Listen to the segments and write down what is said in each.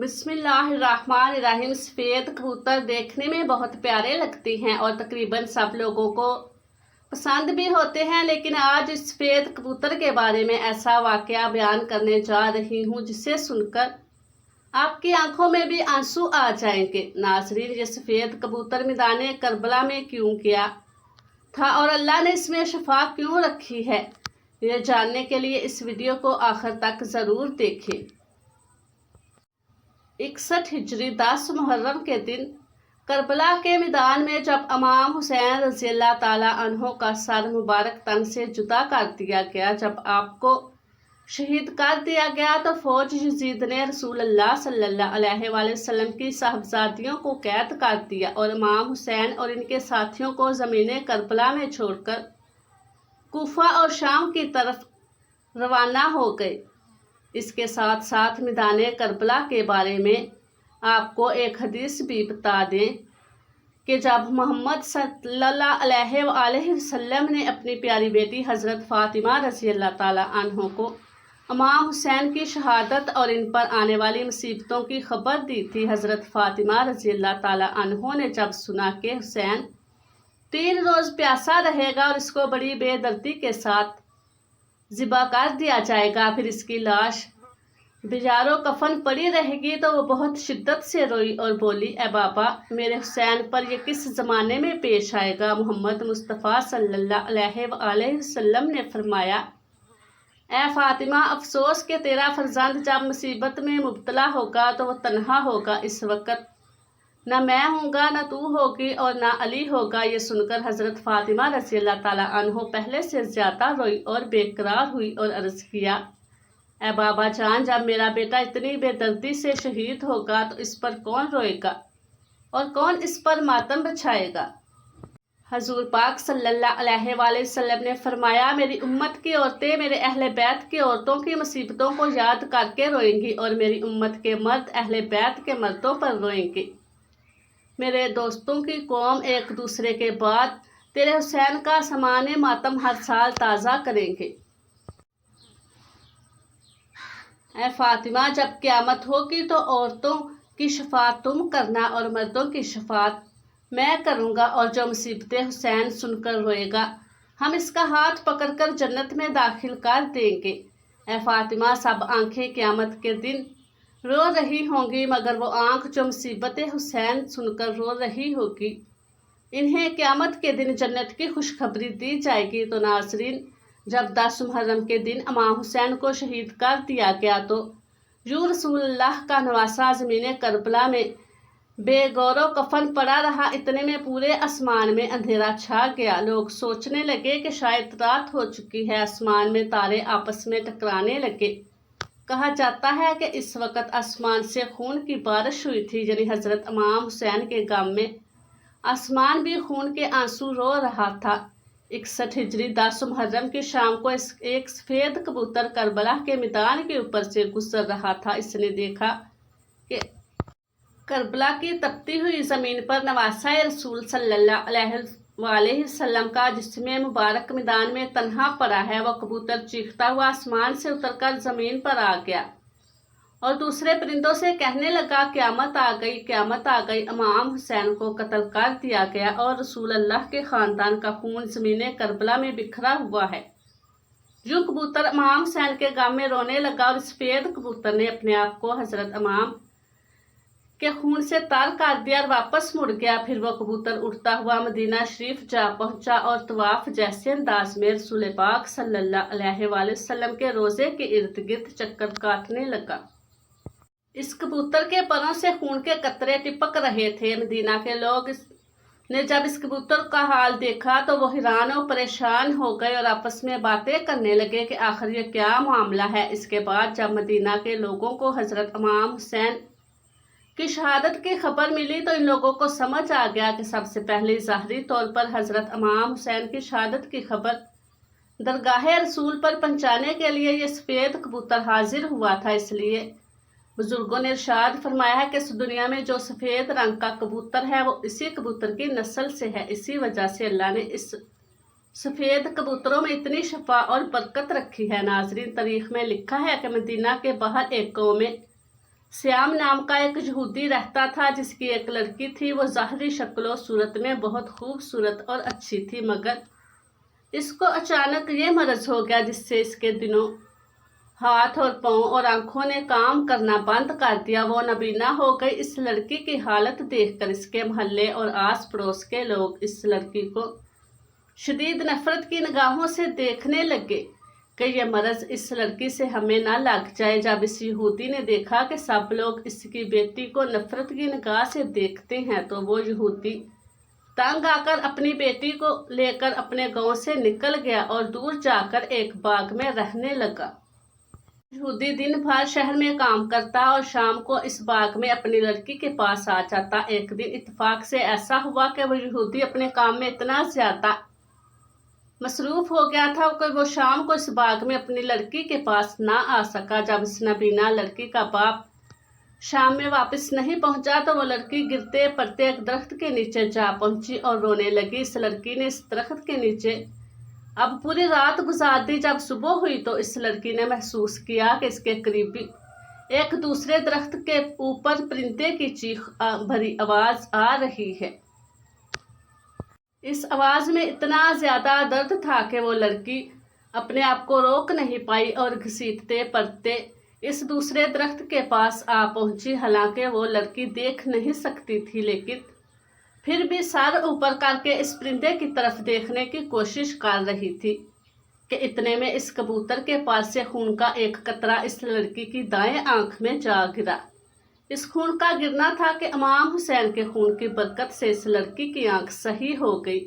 بسم اللہ الرحمن الرحیم۔ سفید کبوتر دیکھنے میں بہت پیارے لگتے ہیں اور تقریباً سب لوگوں کو پسند بھی ہوتے ہیں، لیکن آج اس سفید کبوتر کے بارے میں ایسا واقعہ بیان کرنے جا رہی ہوں جسے سن کر آپ کی آنکھوں میں بھی آنسو آ جائیں گے۔ ناظرین، یہ سفید کبوتر میدان کربلا میں کیوں گیا تھا اور اللہ نے اس میں شفا کیوں رکھی ہے، یہ جاننے کے لیے اس ویڈیو کو آخر تک ضرور دیکھیں۔ 61 ہجری 10 محرم کے دن کربلا کے میدان میں جب امام حسین رضی اللہ تعالیٰ عنہ کا سر مبارک تن سے جدا کر دیا گیا، جب آپ کو شہید کر دیا گیا، تو فوج یزید نے رسول اللہ صلی اللہ علیہ وآلہ وسلم کی صاحبزادیوں کو قید کر دیا اور امام حسین اور ان کے ساتھیوں کو زمین کربلا میں چھوڑ کر کوفہ اور شام کی طرف روانہ ہو گئے۔ اس کے ساتھ ساتھ میدان کربلا کے بارے میں آپ کو ایک حدیث بھی بتا دیں کہ جب محمد صلی اللہ علیہ وآلہ وسلم نے اپنی پیاری بیٹی حضرت فاطمہ رضی اللہ تعالیٰ عنہ کو امام حسین کی شہادت اور ان پر آنے والی مصیبتوں کی خبر دی تھی، حضرت فاطمہ رضی اللہ تعالیٰ عنہ نے جب سنا کہ حسین 3 روز پیاسا رہے گا اور اس کو بڑی بے دردی کے ساتھ ذبح کر دیا جائے گا، پھر اس کی لاش بجارو کفن پڑی رہے گی، تو وہ بہت شدت سے روئی اور بولی، اے بابا، میرے حسین پر یہ کس زمانے میں پیش آئے گا؟ محمد مصطفیٰ صلی اللہ علیہ وآلہ وسلم نے فرمایا، اے فاطمہ، افسوس کہ تیرا فرزند جب مصیبت میں مبتلا ہوگا تو وہ تنہا ہوگا، اس وقت نہ میں ہوں گا، نہ تو ہوگی اور نہ علی ہوگا۔ یہ سن کر حضرت فاطمہ رضی اللہ تعالیٰ عنہ پہلے سے زیادہ روئی اور بے قرار ہوئی اور عرض کیا، اے بابا جان، جب میرا بیٹا اتنی بے دردی سے شہید ہوگا تو اس پر کون روئے گا اور کون اس پر ماتم بچھائے گا؟ حضور پاک صلی اللہ علیہ وآلہ وسلم نے فرمایا، میری امت کی عورتیں میرے اہل بیت کی عورتوں کی مصیبتوں کو یاد کر کے روئیں گی اور میری امت کے مرد اہل بیت کے مردوں پر روئیں گے۔ میرے دوستوں کی قوم ایک دوسرے کے بعد تیرے حسین کا سامان ماتم ہر سال تازہ کریں گے۔ اے فاطمہ، جب قیامت ہوگی تو عورتوں کی شفاعت تم کرنا اور مردوں کی شفاعت میں کروں گا، اور جو مصیبتیں حسین سن کر روئے گا ہم اس کا ہاتھ پکڑ کر جنت میں داخل کر دیں گے۔ اے فاطمہ، سب آنکھیں قیامت کے دن رو رہی ہوں گی، مگر وہ آنکھ جو مصیبت حسین سن کر رو رہی ہوگی، انہیں قیامت کے دن جنت کی خوشخبری دی جائے گی۔ تو ناظرین، جب 10 محرم کے دن امام حسین کو شہید کر دیا گیا تو یوں رسول اللہ کا نواسہ زمین کربلا میں بے گور و کفن پڑا رہا۔ اتنے میں پورے آسمان میں اندھیرا چھا گیا، لوگ سوچنے لگے کہ شاید رات ہو چکی ہے، آسمان میں تارے آپس میں ٹکرانے لگے۔ کہا جاتا ہے کہ اس وقت آسمان سے خون کی بارش ہوئی تھی، یعنی حضرت امام حسین کے غم میں آسمان بھی خون کے آنسو رو رہا تھا۔ 61 ہجری 10 محرم کی شام کو ایک سفید کبوتر کربلا کے میدان کے اوپر سے گزر رہا تھا۔ اس نے دیکھا کہ کربلا کی تپتی ہوئی زمین پر نواسہ رسول صلی اللہ علیہ وآلہ وسلم کا جسم مبارک میدان میں تنہا پڑا ہے۔ وہ کبوتر چیختا ہوا آسمان سے اتر کر زمین پر آ گیا اور دوسرے پرندوں سے کہنے لگا، قیامت آ گئی، قیامت آ گئی، امام حسین کو قتل کر دیا گیا اور رسول اللہ کے خاندان کا خون زمین کربلا میں بکھرا ہوا ہے۔ یوں کبوتر امام حسین کے غم میں رونے لگا اور سفید کبوتر نے اپنے آپ کو حضرت امام کے خون سے تر کر دیا اور واپس مڑ گیا۔ پھر وہ کبوتر اڑتا ہوا مدینہ شریف جا پہنچا اور طواف جیسے انداز میں رسول پاک صلی اللہ علیہ وآلہ وسلم کے روضے کے ارد گرد چکر کاٹنے لگا۔ اس کبوتر کے پروں سے خون کے قطرے ٹپک رہے تھے۔ مدینہ کے لوگ نے جب اس کبوتر کا حال دیکھا تو وہ حیران و پریشان ہو گئے اور آپس میں باتیں کرنے لگے کہ آخر یہ کیا معاملہ ہے۔ اس کے بعد جب مدینہ کے لوگوں کو حضرت امام حسین کی شہادت کی خبر ملی تو ان لوگوں کو سمجھ آ گیا کہ سب سے پہلے ظاہری طور پر حضرت امام حسین کی شہادت کی خبر درگاہ رسول پر پہنچانے کے لیے یہ سفید کبوتر حاضر ہوا تھا۔ اس لیے بزرگوں نے ارشاد فرمایا ہے کہ اس دنیا میں جو سفید رنگ کا کبوتر ہے وہ اسی کبوتر کی نسل سے ہے۔ اسی وجہ سے اللہ نے اس سفید کبوتروں میں اتنی شفا اور برکت رکھی ہے۔ ناظرین، تاریخ میں لکھا ہے کہ مدینہ کے باہر ایک گاؤں میں श्याम नाम का एक यहूदी रहता था जिसकी एक लड़की थी। वो ज़ाहरी शक्ल सूरत में बहुत खूबसूरत और अच्छी थी, मगर इसको अचानक ये मर्ज हो गया जिससे इसके दिनों हाथ और पाँव और आंखों ने काम करना बंद कर दिया। वो नबीना हो गई। इस लड़की की हालत देखकर इसके मोहल्ले और आस पड़ोस के लोग इस लड़की को शदीद नफरत की निगाहों से देखने लगे कि ये मर्ज इस लड़की से हमें ना लग जाए। जब इस यहूदी ने देखा कि सब लोग इसकी बेटी को नफरत की निगाह से देखते हैं तो वो यहूदी तंग आकर अपनी बेटी को लेकर अपने गांव से निकल गया और दूर जाकर एक बाग में रहने लगा। यहूदी दिन भर शहर में काम करता और शाम को इस बाग में अपनी लड़की के पास आ जाता। एक दिन इत्तेफाक से ऐसा हुआ कि वो यहूदी अपने काम में इतना ज्यादा मसरूफ हो गया था कि वो शाम को इस बाग में अपनी लड़की के पास ना आ सका। जब इस नबीना लड़की का बाप शाम में वापस नहीं पहुंचा तो वो लड़की गिरते पड़ते एक दरख्त के नीचे जा पहुंची और रोने लगी। इस लड़की ने इस दरख्त के नीचे अब पूरी रात गुजार दी। जब सुबह हुई तो इस लड़की ने महसूस किया कि इसके करीबी एक दूसरे दरख्त के ऊपर परिंदे की चीख भरी आवाज आ रही है। इस आवाज में इतना ज्यादा दर्द था कि वो लड़की अपने आप को रोक नहीं पाई और घसीटते पड़ते इस दूसरे दरख्त के पास आ पहुंची। हालांकि वो लड़की देख नहीं सकती थी, लेकिन फिर भी सर ऊपर करके इस परिंदे की तरफ देखने की कोशिश कर रही थी कि इतने में इस कबूतर के पास से खून का एक कतरा इस लड़की की दाएं आंख में जा गिरा। इस खून का गिरना था कि इमाम हुसैन के खून की बरकत से इस लड़की की आंख सही हो गई,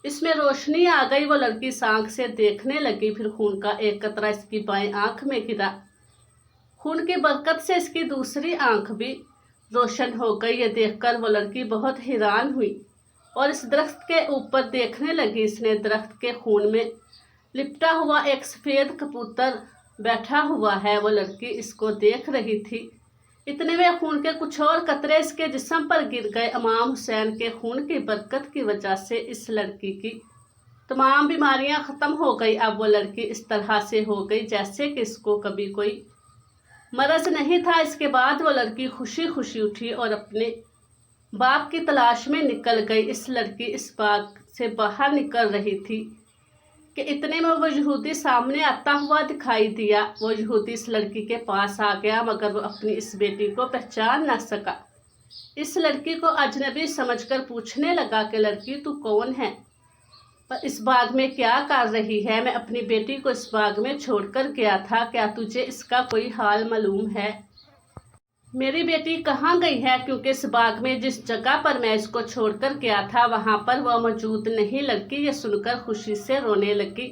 इसमें रोशनी आ गई। वो लड़की इस आंख से देखने लगी। फिर खून का एक कतरा इसकी बाएं आंख में गिरा। खून की बरकत से इसकी दूसरी आंख भी रोशन हो गई। ये देखकर वो लड़की बहुत हैरान हुई और इस दरख्त के ऊपर देखने लगी। इसने दरख्त के खून में लिपटा हुआ एक सफ़ेद कबूतर बैठा हुआ है। वो लड़की इसको देख रही थी। इतने में खून के कुछ और कतरे इसके जिस्म पर गिर गए। इमाम हुसैन के खून की बरकत की वजह से इस लड़की की तमाम बीमारियां ख़त्म हो गई। अब वो लड़की इस तरह से हो गई जैसे कि इसको कभी कोई मरज नहीं था। इसके बाद वो लड़की खुशी खुशी उठी और अपने बाप की तलाश में निकल गई। इस लड़की इस बाग से बाहर निकल रही थी कि इतने में वो यहूदी सामने आता हुआ दिखाई दिया। वो यहूदी इस लड़की के पास आ गया, मगर वो अपनी इस बेटी को पहचान न सका। इस लड़की को अजनबी समझकर पूछने लगा कि लड़की तू कौन है, पर इस बाग में क्या कर रही है? मैं अपनी बेटी को इस बाग में छोड़कर गया था, क्या तुझे इसका कोई हाल मालूम है? मेरी बेटी कहाँ गई है? क्योंकि इस बाग में जिस जगह पर मैं इसको छोड़कर गया था वहाँ पर वह मौजूद नहीं। लड़की ये सुनकर खुशी से रोने लगी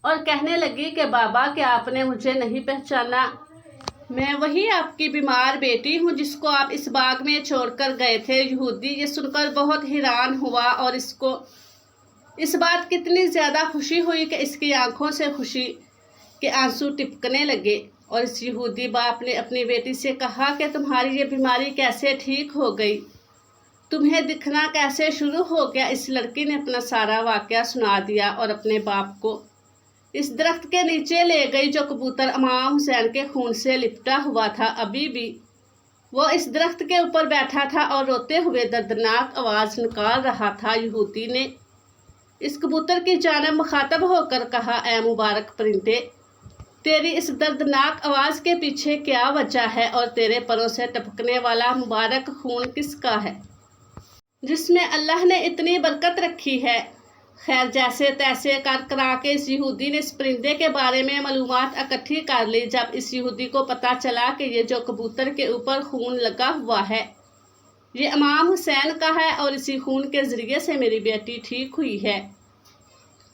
और कहने लगी कि बाबा, क्या आपने मुझे नहीं पहचाना? मैं वही आपकी बीमार बेटी हूँ जिसको आप इस बाग में छोड़कर गए थे। यहूदी ये सुनकर बहुत हैरान हुआ और इसको इस बात कितनी ज़्यादा खुशी हुई कि इसकी आंखों से खुशी के आंसू टपकने लगे। और इस यहूदी बाप ने अपनी बेटी से कहा कि तुम्हारी ये बीमारी कैसे ठीक हो गई, तुम्हें दिखना कैसे शुरू हो गया? इस लड़की ने अपना सारा वाकया सुना दिया और अपने बाप को इस दरख्त के नीचे ले गई जो कबूतर इमाम हुसैन के खून से लिपटा हुआ था। अभी भी वो इस दरख्त के ऊपर बैठा था और रोते हुए दर्दनाक आवाज़ निकाल रहा था। यहूदी ने इस कबूतर की जानिब मुखातब होकर कहा, ऐ मुबारक परिंदे, तेरी इस दर्दनाक आवाज़ के पीछे क्या वजह है और तेरे परों से टपकने वाला मुबारक खून किसका है जिसमें अल्लाह ने इतनी बरकत रखी है? खैर, जैसे तैसे कर करा के इस यहूदी ने इस परिंदे के बारे में मालूमात इकट्ठी कर ली। जब इस यहूदी को पता चला कि ये जो कबूतर के ऊपर खून लगा हुआ है ये इमाम हुसैन का है और इसी खून के ज़रिए से मेरी बेटी ठीक हुई है,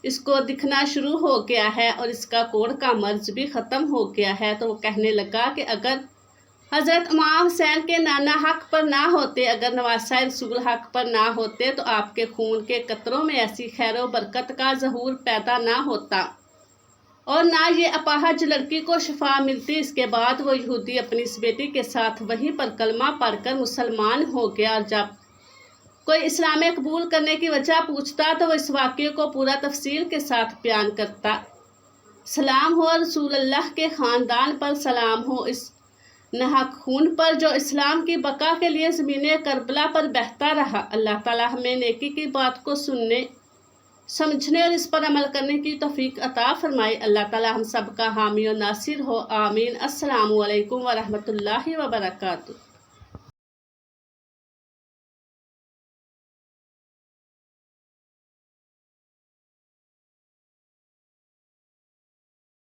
इसको दिखना शुरू हो गया है और इसका कोढ़ का मर्ज भी ख़त्म हो गया है, तो वो कहने लगा कि अगर हज़रत इमाम हुसैन के नाना हक पर ना होते, अगर नवासा रसूल हक पर ना होते तो आपके खून के कतरों में ऐसी खैर व बरकत का ज़हूर पैदा ना होता और ना ये अपाहज लड़की को शफा मिलती। इसके बाद वो यहूदी अपनी इस बेटी के साथ वहीं पर कलमा पढ़कर मुसलमान हो गया। और जब कोई इस्लाम कबूल करने की वजह पूछता तो वो इस वाक़े को पूरा तफसील के साथ बयान करता। सलाम हो रसूल अल्लाह के ख़ानदान पर, सलाम हो इस नाहक खून पर जो इस्लाम की बका के लिए ज़मीन करबला पर बहता रहा। अल्लाह ताला हमें नेकी की बात को सुनने, समझने और इस पर अमल करने की तौफीक अता फरमाए। अल्लाह ताला हम सब का हामी और नासिर हो, आमीन। अस्सलामु अलैकुम व रहमतुल्लाहि व बरकातुहू।